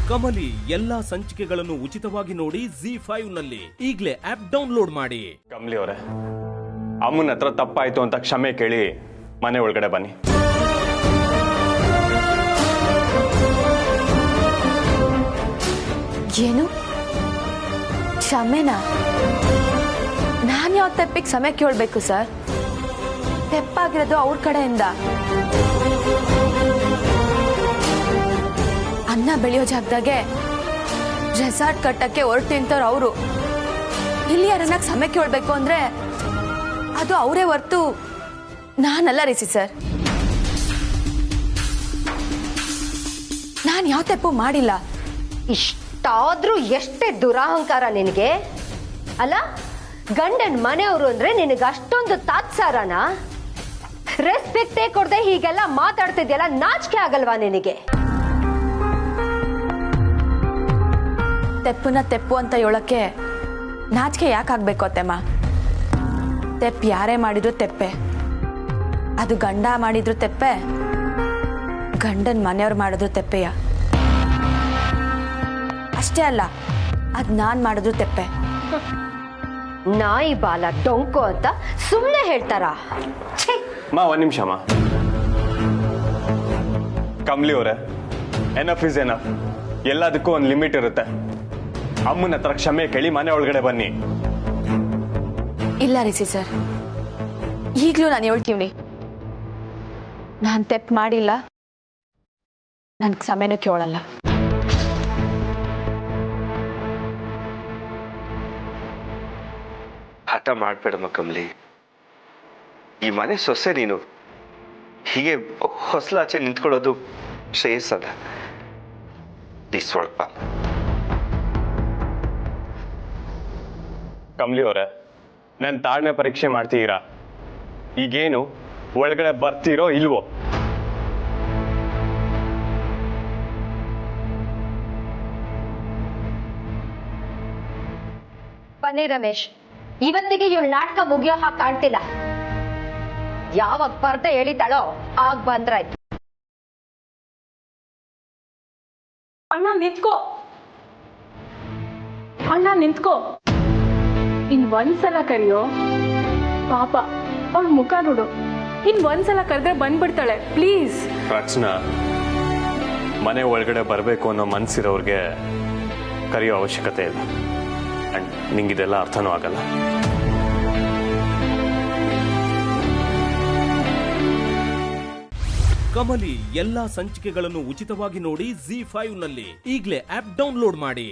ಕಮಲಿ ಎಲ್ಲಾ ಸಂಚಿಕೆಗಳನ್ನು ಉಚಿತವಾಗಿ ನೋಡಿ ZEE5 ನಲ್ಲಿ ಈಗಲೇ ಆಪ್ ಡೌನ್ಲೋಡ್ ಮಾಡಿ. ಕಮಲಿ ಅವರೇ, ಅಮ್ಮನ ಹತ್ರ ತಪ್ಪಾಯ್ತು ಅಂತ ಕ್ಷಮೆ ಕೇಳಿ ಮನೆ ಒಳಗಡೆ ಬನ್ನಿ. ಏನು ಕ್ಷಮೆನಾ? ನಾನು ಯಾವ ತೆಪ್ಪಿಗೆ ಕ್ಷಮೆ ಕೇಳಬೇಕು ಸರ್? ತೆಪ್ಪಾಗಿರೋದು ಅವ್ರ ಕಡೆಯಿಂದ. ಅನ್ನ ಬೆಳೆಯೋ ಜಾಗದಾಗೆ ರೆಸಾರ್ಟ್ ಕಟ್ಟಕ್ಕೆ ಹೊರಟಿಂತವ್ರು ಅವರು. ಇಲ್ಲಿ ಯಾರನ್ನ ಕ್ಷಮೆ ಕೇಳಬೇಕು ಅಂದ್ರೆ ಅದು ಅವರೇ ಹೊರ್ತು ನಾನಲ್ಲ ರೀಸಿ ಸರ್. ನಾನು ಯಾವ ತೆಪ್ಪು ಮಾಡಿಲ್ಲ. ಇಷ್ಟಾದ್ರೂ ಎಷ್ಟೇ ದುರಹಂಕಾರ ನಿನಗೆ ಅಲ್ಲ? ಗಂಡನ್ ಮನೆಯವರು ಅಂದ್ರೆ ನಿನಗೆ ಅಷ್ಟೊಂದು ತಾತ್ಸಾರನ? ರೆಸ್ಪೆಕ್ಟೇ ಕೊಡದೆ ಹೀಗೆಲ್ಲ ಮಾತಾಡ್ತಿದ್ಯಲ್ಲ, ನಾಚಿಕೆ ಆಗಲ್ವಾ ನಿನಗೆ? ತೆಪ್ಪುನ ತೆಪ್ಪು ಅಂತ ಹೇಳಕ್ಕೆ ನಾಚಿಕೆ ಯಾಕಾಗ್ಬೇಕು ಅತ್ತೆಮ್ಮ? ತೆಪ್ಪು ಯಾರೇ ಮಾಡಿದ್ರು ತೆಪ್ಪೆ. ಅದು ಗಂಡ ಮಾಡಿದ್ರು ತೆಪ್ಪೆ, ಗಂಡನ್ ಮನೆಯವ್ರು ಮಾಡಿದ್ರು ತೆಪ್ಪೆಯ. ಅಷ್ಟೇ ಅಲ್ಲ, ಅದ್ ನಾನ್ ಮಾಡಿದ್ರು ತೆಪ್ಪೆ. ನಾಯಿ ಬಾಲ ಡೊಂಕು ಅಂತ ಸುಮ್ಮನೆ ಹೇಳ್ತಾರ? ಒಂದ್ ನಿಮಿಷ ಅಮ್ಮ. ಕಮಲಿ ಅವರೇ, ಎನಫ್ ಇಸ್ ಎನಫ್. ಎಲ್ಲದಕ್ಕೂ ಒಂದು ಲಿಮಿಟ್ ಇರುತ್ತೆ. ಅಮ್ಮನ ಹತ್ರ ಕ್ಷಮೆ ಕೇಳಿ ಮನೆ ಒಳಗಡೆ ಬನ್ನಿ. ಇಲ್ಲ ರೀಸಿ ಸರ್, ಈಗ್ಲೂ ನಾನು ಹೇಳ್ತೀವಿ, ನಾನ್ ತೆಪ್ಪು ಮಾಡಿಲ್ಲ, ನನ್ ಕ್ಷಮೆನೂ ಕೇಳಲ್ಲ. ಹಠ ಮಾಡ್ಬೇಡಮ್ಮ ಕಮಲಿ. ಈ ಮನೆ ಸೊಸೆ ನೀನು. ಹೀಗೆ ಹೊಸಲಾಚೆ ನಿಂತ್ಕೊಳ್ಳೋದು ಶ್ರೇಯಸ್ಸಲ್ಲ. ಸ್ವಲ್ಪ ಕಮಲಿ ಅವರೇ, ನನ್ನ ತಾಳ್ಮೆ ಪರೀಕ್ಷೆ ಮಾಡ್ತೀರಾ? ಈಗೇನು ಒಳಗಡೆ ಬರ್ತೀರೋ ಇಲ್ವೋ? ಬನ್ನಿ ರಮೇಶ್, ಇವತ್ತಿಗೆ ಇವಳು ನಾಟಕ ಮುಗಿಯೋ ಹಾಗೆ ಕಾಣ್ತಿಲ್ಲ. ಯಾವಾಗ ಪರ್ದೆ ಎಳಿತಾಳೋ ಆಗ ಬಂದ್ರಾಯ್ತು. ಅಣ್ಣ ನಿಂತ್ಕೋ, ಅಣ್ಣ ನಿಂತ್ಕೋ. ಒಂದ್ಸಲ ಕರಿಯೋ. ಪಾಪ ಅವಳ ಮುಖ ನೋಡು. ಒಂದ್ಸಲ ಕರೆದ್ರೆ ಬಂದ್ಬಿಡ್ತಾಳೆ. ಪ್ಲೀಸ್ ರಚನಾ, ಮನೆ ಒಳಗಡೆ ಬರಬೇಕು ಅನ್ನೋ ಮನ್ಸಿರೋರ್ಗೆ ಕರೆಯೋ ಅವಶ್ಯಕತೆ ಇಲ್ಲ. ಅಂಡ್ ನಿಂಗಿದೆಲ್ಲ ಅರ್ಥನೂ ಆಗಲ್ಲ. ಕಮಲಿ ಎಲ್ಲಾ ಸಂಚಿಕೆಗಳನ್ನು ಉಚಿತವಾಗಿ ನೋಡಿ ZEE5 ನಲ್ಲಿ ಈಗಲೇ ಆಪ್ ಡೌನ್ಲೋಡ್ ಮಾಡಿ.